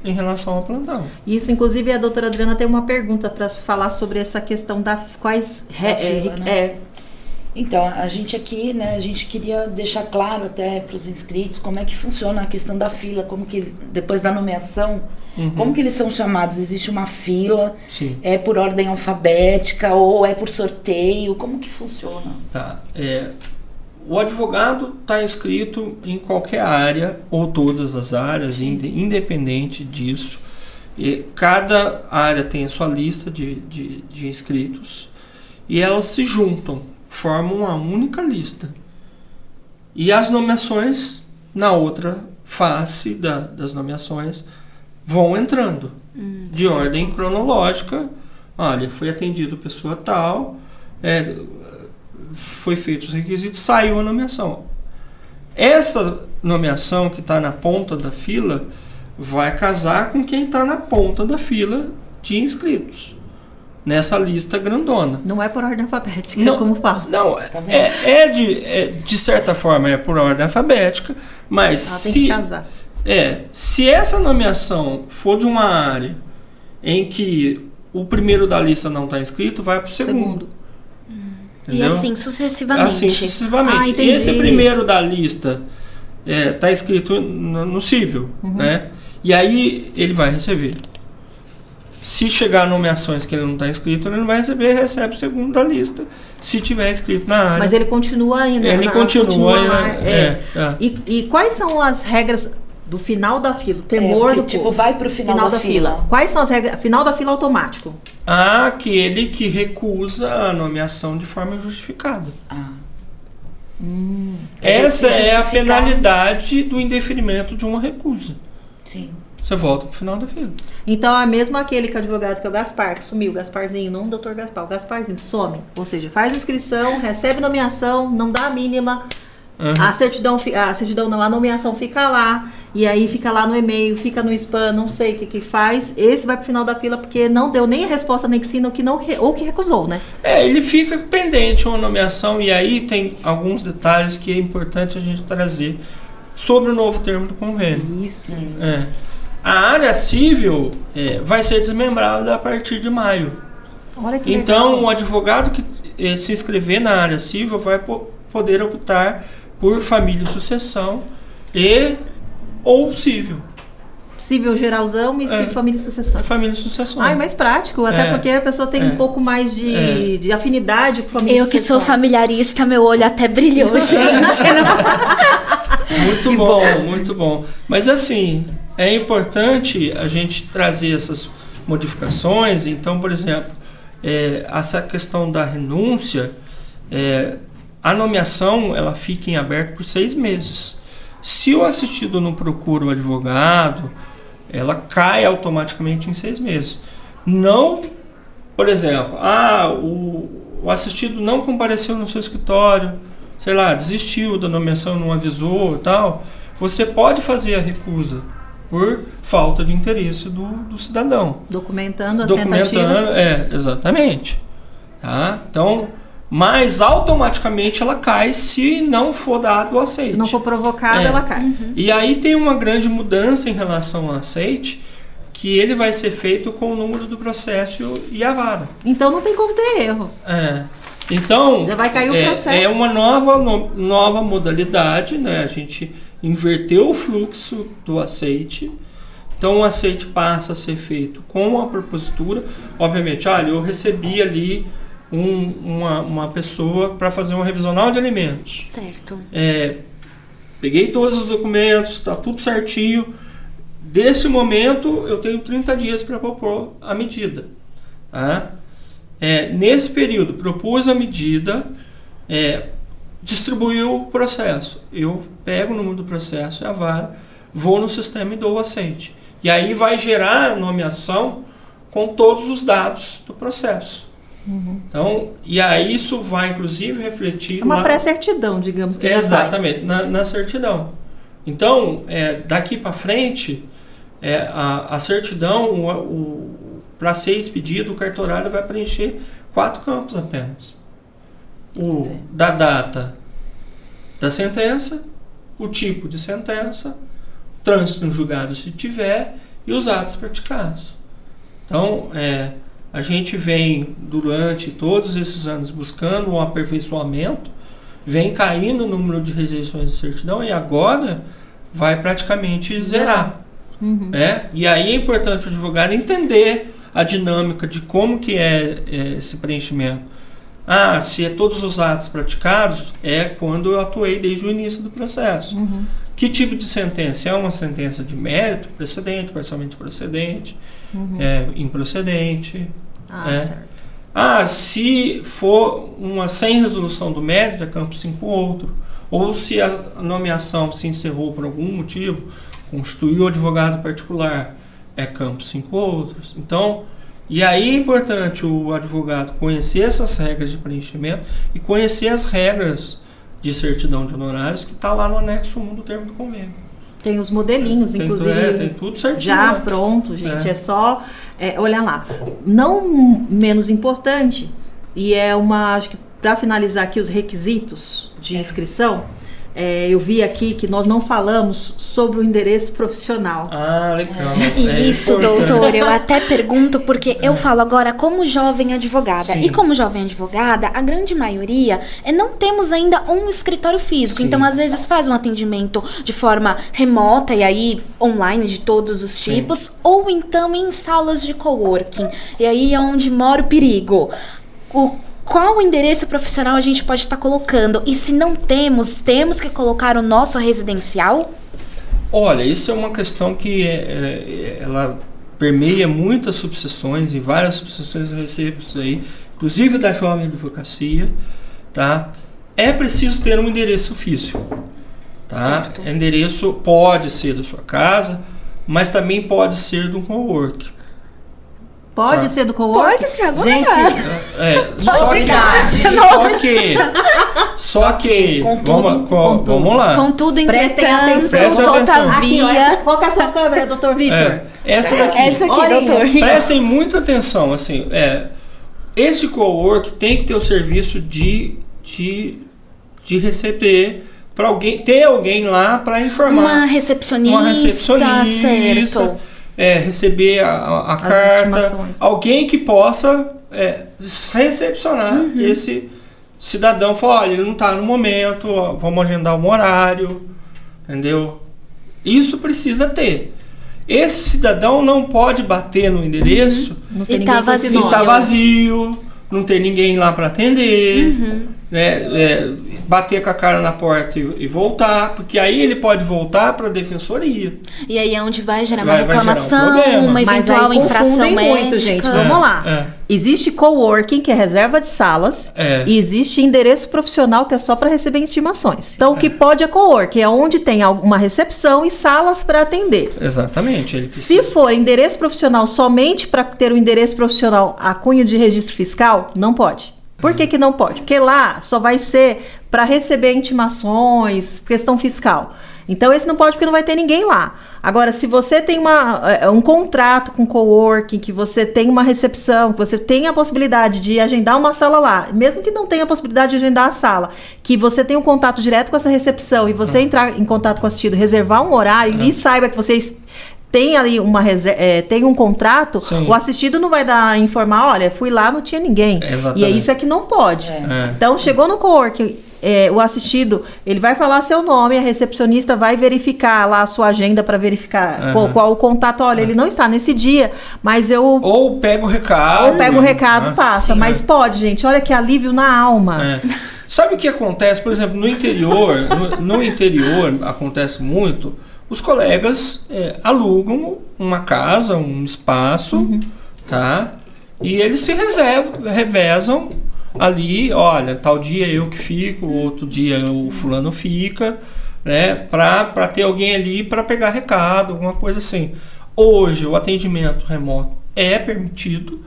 em relação ao plantão. Isso, inclusive, a doutora Adriana tem uma pergunta para falar sobre essa questão da fila, né? Então, a gente aqui, né, a gente queria deixar claro até para os inscritos como é que funciona a questão da fila, como que depois da nomeação, como que eles são chamados? Existe uma fila? Sim. É por ordem alfabética ou é por sorteio? Como que funciona? Tá. O advogado está inscrito em qualquer área ou todas as áreas, independente disso. E cada área tem a sua lista de inscritos e elas se juntam, formam uma única lista. E as nomeações, na outra face das nomeações, vão entrando de ordem cronológica. Olha, foi atendido pessoa tal, foi feito os requisitos, saiu a nomeação. Essa nomeação que está na ponta da fila vai casar com quem está na ponta da fila de inscritos, nessa lista grandona. Não é por ordem alfabética, como fala. Não, de certa forma é por ordem alfabética, mas tem que casar. Se essa nomeação for de uma área em que o primeiro da lista não está inscrito, vai para o segundo. E assim sucessivamente. Assim sucessivamente. Esse primeiro da lista está inscrito no cível, né? E aí ele vai receber. Se chegar nomeações que ele não está inscrito, ele não vai receber, recebe o segundo da lista, se tiver inscrito na área. Mas ele continua ainda. Ele continua lá. E quais são as regras do final da fila? O temor do tipo, vai para o final da fila. Quais são as regras? Final da fila automático. Aquele que recusa a nomeação de forma justificada. Essa é a penalidade do indeferimento de uma recusa. Sim. Você volta pro final da fila. Então é mesmo aquele que é advogado, que é o Gaspar, que sumiu, o Gasparzinho, não o doutor Gaspar, o Gasparzinho some. Ou seja, faz inscrição, recebe nomeação, não dá a mínima, a nomeação fica lá, e aí fica lá no e-mail, fica no spam, não sei o que faz. Esse vai pro final da fila porque não deu nem a resposta nem que sim, ou que recusou, né? Ele fica pendente uma nomeação, e aí tem alguns detalhes que é importante a gente trazer sobre o novo termo do convênio. Isso. A área civil vai ser desmembrada a partir de maio. Olha que então, legal. o advogado que se inscrever na área civil vai poder optar por família e sucessão ou civil. Civil geralzão e família e sucessão. Família e sucessão. É mais prático, até porque a pessoa tem um pouco mais de afinidade com família e sucessão. Eu que sou familiarista, meu olho até brilhou, gente. Muito bom, muito bom. Mas assim, é importante a gente trazer essas modificações. Então, por exemplo, essa questão da renúncia, a nomeação ela fica em aberto por 6 meses. Se o assistido não procura o advogado, ela cai automaticamente em 6 meses. Não, por exemplo, o assistido não compareceu no seu escritório, sei lá, desistiu da nomeação, não avisou e tal, você pode fazer a recusa por falta de interesse do cidadão. Documentando as tentativas. Exatamente. Tá? Então, mas automaticamente ela cai se não for dado o aceite. Se não for provocada, ela cai. E aí tem uma grande mudança em relação ao aceite, que ele vai ser feito com o número do processo e a vara. Então não tem como ter erro. Então, já vai cair o processo. É uma nova modalidade, né? A gente inverteu o fluxo do aceite. Então, o aceite passa a ser feito com a propositura. Obviamente, eu recebi ali uma pessoa para fazer uma revisional de alimentos. Certo. Peguei todos os documentos, está tudo certinho. Desse momento, eu tenho 30 dias para propor a medida. Tá? Nesse período, propus a medida, distribuiu o processo. Eu pego o número do processo e a vara, vou no sistema e dou o aceite. E aí vai gerar a nomeação com todos os dados do processo. Então, e aí isso vai, inclusive, refletir... Uma pré-certidão, digamos que exatamente, na certidão. Então, daqui para frente, a certidão, para ser expedido, o cartorário vai preencher 4 campos apenas. Da data da sentença, o tipo de sentença, trânsito no julgado se tiver, e os atos praticados. Então, a gente vem, durante todos esses anos, buscando um aperfeiçoamento, vem caindo o número de rejeições de certidão e agora vai praticamente zerar. E aí é importante o advogado entender a dinâmica de como que é esse preenchimento. Se é todos os atos praticados, é quando eu atuei desde o início do processo. Que tipo de sentença? É uma sentença de mérito, precedente, parcialmente procedente, improcedente. Certo. Se for uma sem resolução do mérito, é campo 5 outro. Ou se a nomeação se encerrou por algum motivo, constituiu o advogado particular, é campo 5 outros. Então, e aí é importante o advogado conhecer essas regras de preenchimento e conhecer as regras de certidão de honorários que está lá no anexo 1 do termo do convênio. Tem os modelinhos, inclusive, tem tudo certinho, já pronto, gente. É só olhar lá. Não menos importante, e acho que para finalizar aqui os requisitos de inscrição, eu vi aqui que nós não falamos sobre o endereço profissional. Legal. Isso, doutor, eu até pergunto porque eu falo agora como jovem advogada. Sim. E como jovem advogada, a grande maioria não temos ainda um escritório físico. Sim. Então, às vezes, faz um atendimento de forma remota e aí online de todos os tipos, sim, ou então em salas de coworking. E aí é onde mora o perigo. Qual o endereço profissional a gente pode estar colocando? E se não temos que colocar o nosso residencial? Olha, isso é uma questão que ela permeia muitas subseções, e várias subseções eu recebo isso aí, inclusive da Jovem Advocacia, tá? É preciso ter um endereço físico, tá? Certo. Endereço pode ser da sua casa, mas também pode ser de um coworking. Pode ser do coworking? Pode ser agora. Gente, só que vamos lá. Contudo, prestem entretanto, atenção. todavia... Qual que é a sua câmera, doutor Vitor? Essa daqui. Essa aqui, doutor. Prestem muita atenção, assim, esse coworking tem que ter o serviço de receber, para ter alguém lá para informar. Uma recepcionista, certo. Receber a carta, alguém que possa recepcionar esse cidadão. Falar, olha, ele não está no momento, vamos agendar um horário, entendeu? Isso precisa ter. Esse cidadão não pode bater no endereço e tá vazio, não tem ninguém lá para atender, bater com a cara na porta e voltar, porque aí ele pode voltar para a defensoria. E aí é onde vai gerar uma reclamação, uma eventual infração ética. Muito, gente. Vamos lá. Existe coworking, que é reserva de salas, e existe endereço profissional, que é só para receber intimações. Então, o que pode é coworking, é onde tem uma recepção e salas para atender. Exatamente. Se for endereço profissional somente para ter o endereço profissional a cunho de registro fiscal, não pode. Por que não pode? Porque lá só vai ser para receber intimações, questão fiscal. Então, esse não pode porque não vai ter ninguém lá. Agora, se você tem um contrato com coworking, que você tem uma recepção, que você tem a possibilidade de agendar uma sala lá, mesmo que não tenha a possibilidade de agendar a sala, que você tem um contato direto com essa recepção e você entrar em contato com o assistido, reservar um horário e saiba que vocês tem ali tem um contrato, sim, o assistido não vai informar, olha, fui lá, não tinha ninguém. Exatamente. E é isso que não pode. Então, chegou no coworking, o assistido, ele vai falar seu nome, a recepcionista vai verificar lá a sua agenda para verificar qual o contato. Olha, ele não está nesse dia, mas Ou pega o recado. Passa. Sim, mas pode, gente, olha que alívio na alma. Sabe o que acontece, por exemplo, no interior, no interior acontece muito. Os colegas alugam uma casa, um espaço, tá? E eles se revezam ali, olha, tal dia eu que fico, outro dia o fulano fica, né? Para ter alguém ali para pegar recado, alguma coisa assim. Hoje o atendimento remoto é permitido,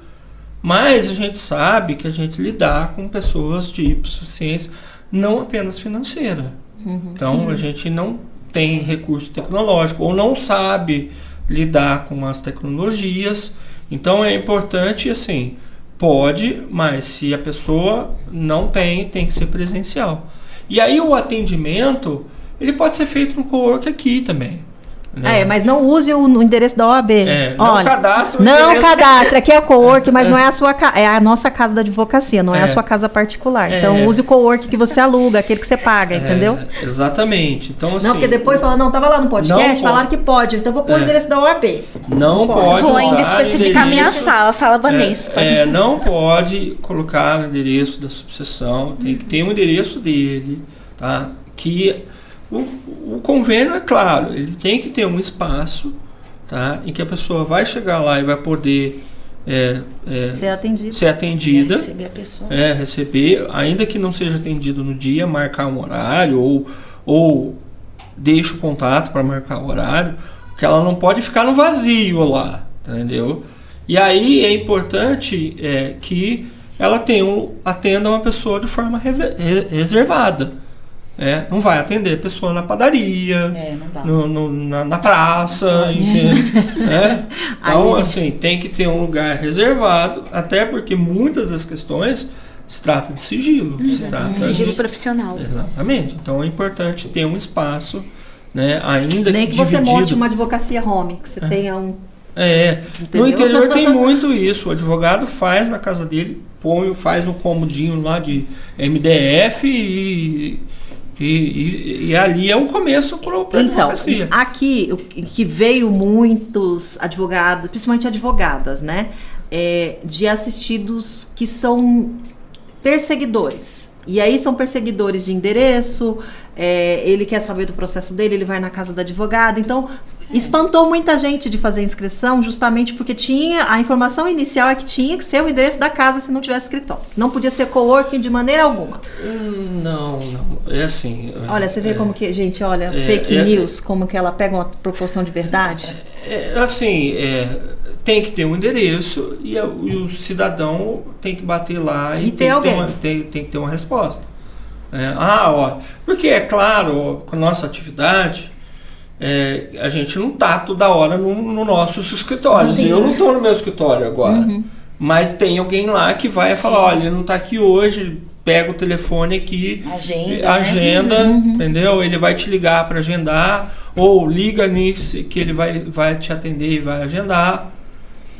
Mas a gente sabe que a gente lidar com pessoas de hipossuficiência não apenas financeira. Então, a gente não tem recurso tecnológico ou não sabe lidar com as tecnologias. Então, é importante, assim, pode, mas se a pessoa não tem que ser presencial. E aí o atendimento, ele pode ser feito no cowork aqui também. Mas não use o endereço da OAB. Não cadastre o endereço. Não cadastre, aqui é o cowork, mas não é a sua é a nossa casa da advocacia, não é a sua casa particular. Então use o cowork que você aluga, aquele que você paga, entendeu? Exatamente. Então, assim, não, porque depois fala, não, tava lá no podcast, falaram que pode, então eu vou pôr o endereço da OAB. Não pode. Vou ainda especificar minha sala Banespa. Não pode colocar o endereço da subseção, tem que ter um endereço dele, tá? Que o convênio, é claro, ele tem que ter um espaço, tá, em que a pessoa vai chegar lá e vai poder ser atendida, receber a pessoa. Receber, ainda que não seja atendido no dia, marcar um horário ou deixa o contato para marcar o horário, porque ela não pode ficar no vazio lá, entendeu? E aí é importante que ela atenda uma pessoa de forma reservada. Não vai atender a pessoa na padaria, na praça, Então, assim, tem que ter um lugar reservado, até porque muitas das questões se trata de sigilo. Sigilo profissional. Exatamente. Então, é importante ter um espaço, né, ainda nem que dividido. Você monte uma advocacia home, que você tenha um... No interior tem muito isso. O advogado faz na casa dele, faz um comodinho lá de MDF e ali é um começo para a advocacia. Então, aqui, o que veio muitos advogados, principalmente advogadas, né? De assistidos que são perseguidores. E aí são perseguidores de endereço, ele quer saber do processo dele, ele vai na casa da advogada. Então, espantou muita gente de fazer inscrição, justamente porque a informação inicial é que tinha que ser o endereço da casa se não tivesse escritório. Não podia ser coworking de maneira alguma. Não. É assim... Olha, você vê como que, gente, fake news, como que ela pega uma proporção de verdade? Tem que ter um endereço e o cidadão tem que bater lá e tem que ter uma resposta. Porque, é claro, com a nossa atividade, a gente não está toda hora no nossos escritórios. Eu não estou no meu escritório agora. Mas tem alguém lá que vai falar, olha, ele não está aqui hoje, pega o telefone aqui, agenda, entendeu? Ele vai te ligar para agendar, ou liga nisso que ele vai te atender e vai agendar.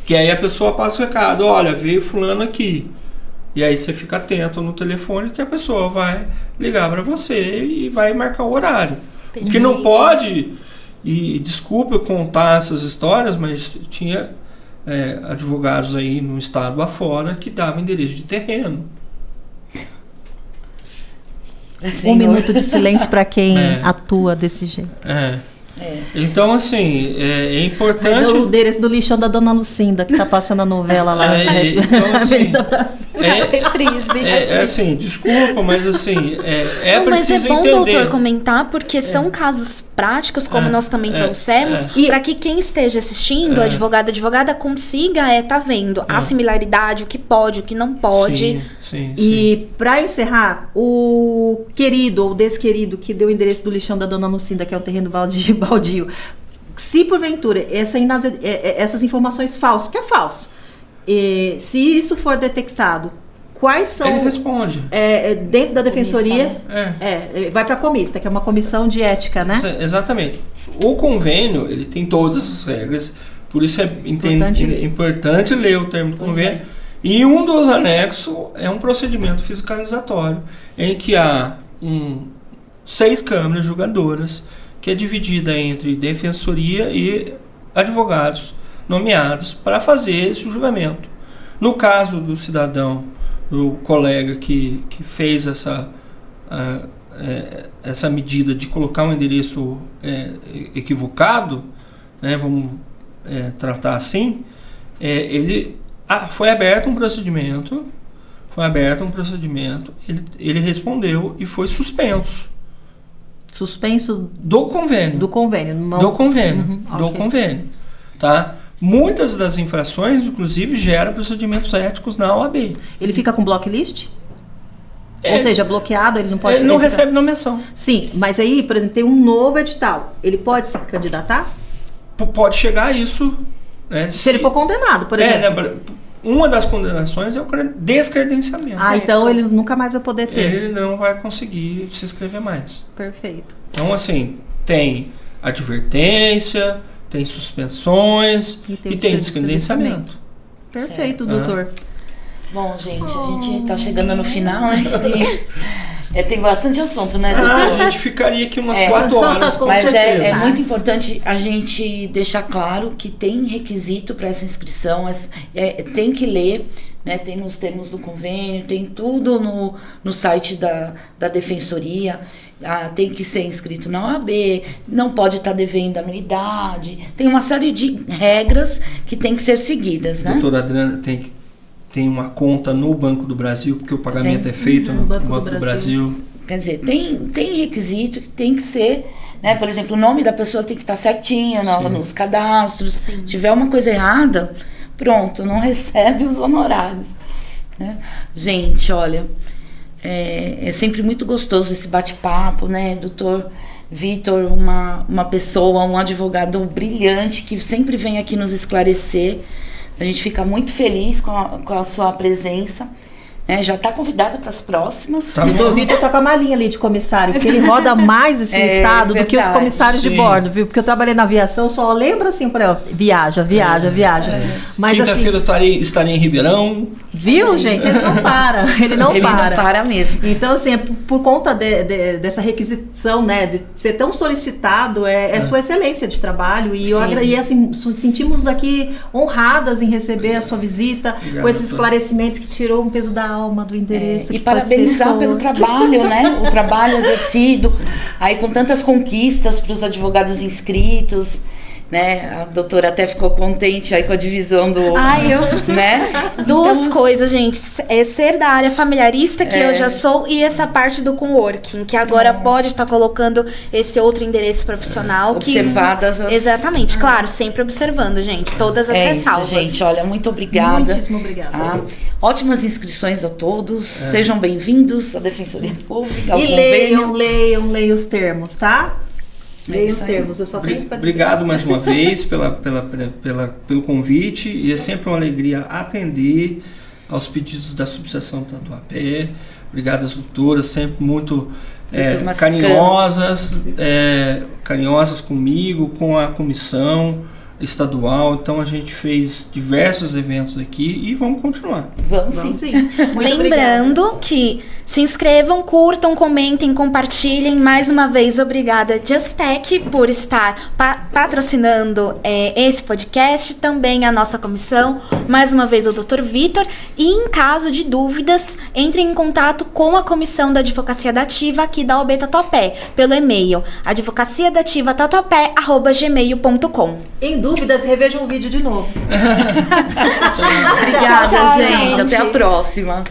Que aí a pessoa passa o recado, olha, veio fulano aqui. E aí você fica atento no telefone que a pessoa vai ligar para você e vai marcar o horário. O que não pode, e desculpa eu contar essas histórias, mas tinha advogados aí no estado afora que davam endereço de terreno. Um minuto de silêncio para quem atua desse jeito. Então, assim, é importante... O endereço do lixão da Dona Lucinda, que tá passando a novela lá. Então, assim, desculpa, mas assim, preciso mas é bom, entender. doutor, comentar, porque são casos práticos, como nós também trouxemos, para que quem esteja assistindo, advogada, consiga tá vendo a similaridade, o que pode, o que não pode. Sim. E para encerrar, o querido ou desquerido que deu o endereço do lixão da Dona Lucinda, que é um terreno baldio, se porventura essas informações falsas, porque é falso, se isso for detectado, quais são... Ele responde. Dentro da defensoria, vai para a comista, que é uma comissão de ética, né? Exatamente. O convênio, ele tem todas as regras, por isso é importante ler o termo do convênio. E um dos anexos é um procedimento fiscalizatório, em que há 6 câmaras julgadoras, que é dividida entre defensoria e advogados nomeados para fazer esse julgamento. No caso do cidadão, do colega que fez essa medida de colocar um endereço equivocado, né, vamos tratar assim, foi aberto um procedimento, ele respondeu e foi suspenso. Suspenso do convênio. Do convênio. Do convênio, tá? Muitas das infrações, inclusive, geram procedimentos éticos na OAB. Ele fica com blocklist? Ou seja, bloqueado, ele não pode... Ele não recebe nomeação. Sim, mas aí, por exemplo, tem um novo edital. Ele pode se candidatar? Pode chegar a isso... Né, se ele for condenado, por exemplo. Né, uma das condenações é o descredenciamento. Então ele nunca mais vai poder ter. Ele não vai conseguir se inscrever mais. Perfeito. Então, assim, tem advertência, tem suspensões e tem descredenciamento. Perfeito, doutor. Bom, gente, a gente tá chegando no final, né? Tem bastante assunto, né, doutor? A gente ficaria aqui umas 4 horas, com certeza. Mas é muito importante a gente deixar claro que tem requisito para essa inscrição, tem que ler, né? Tem nos termos do convênio, tem tudo no site da Defensoria. Tem que ser inscrito na OAB, não pode estar devendo anuidade, tem uma série de regras que tem que ser seguidas, né? Doutora Adriana, tem uma conta no Banco do Brasil, porque o pagamento é feito no Banco do Brasil. Quer dizer, tem requisito que tem que ser, né? Por exemplo, o nome da pessoa tem que estar certinho nos cadastros. Se tiver uma coisa errada, pronto, não recebe os honorários, né? Gente, olha, é sempre muito gostoso esse bate-papo, né? Doutor Vitor, uma pessoa, um advogado brilhante que sempre vem aqui nos esclarecer. A gente fica muito feliz com a sua presença. né? Já está convidado para as próximas. Tá. O doutor Vitor está com a malinha ali de comissário, porque ele roda mais esse estado do que os comissários de bordo, viu? Porque eu trabalhei na aviação, só lembro assim, por exemplo, viaja. Mas quinta-feira assim, estarei em Ribeirão. Viu, gente? Ele não para. Ele não para mesmo. Então, assim, por conta dessa requisição, né, de ser tão solicitado, é sua excelência de trabalho. E assim, sentimos aqui honradas em receber a sua visita, com esses esclarecimentos que tirou um peso da alma, do endereço. E parabenizar pelo trabalho, né? O trabalho exercido, aí com tantas conquistas para os advogados inscritos. Né? A doutora até ficou contente aí com a divisão do... né? Duas coisas, gente. Ser da área familiarista, que eu já sou, e essa parte do coworking, que agora pode estar colocando esse outro endereço profissional. Observadas as... Exatamente, claro, sempre observando, gente, todas as ressalvas. Isso, gente, olha, muito obrigada. Muitíssimo obrigada. Ótimas inscrições a todos. Sejam bem-vindos à Defensoria Pública, ao convênio. Leiam os termos, tá? Leia os termos, eu só tenho isso para dizer. Obrigado mais uma vez pelo convite, e é sempre uma alegria atender aos pedidos da subseção Tatuapé. Obrigado às doutoras, sempre muito carinhosas comigo, com a comissão estadual. Então a gente fez diversos eventos aqui e vamos continuar. Vamos sim. Lembrando que se inscrevam, curtam, comentem, compartilhem. Mais uma vez, obrigada Justec por estar patrocinando esse podcast, também a nossa comissão, mais uma vez o Dr. Vitor. E em caso de dúvidas, entrem em contato com a comissão da Advocacia Dativa aqui da OAB Tatuapé, pelo e-mail advocaciadatива.tatuapé@gmail.com. Em dúvidas, revejam o vídeo de novo. Obrigada, gente. Até a próxima.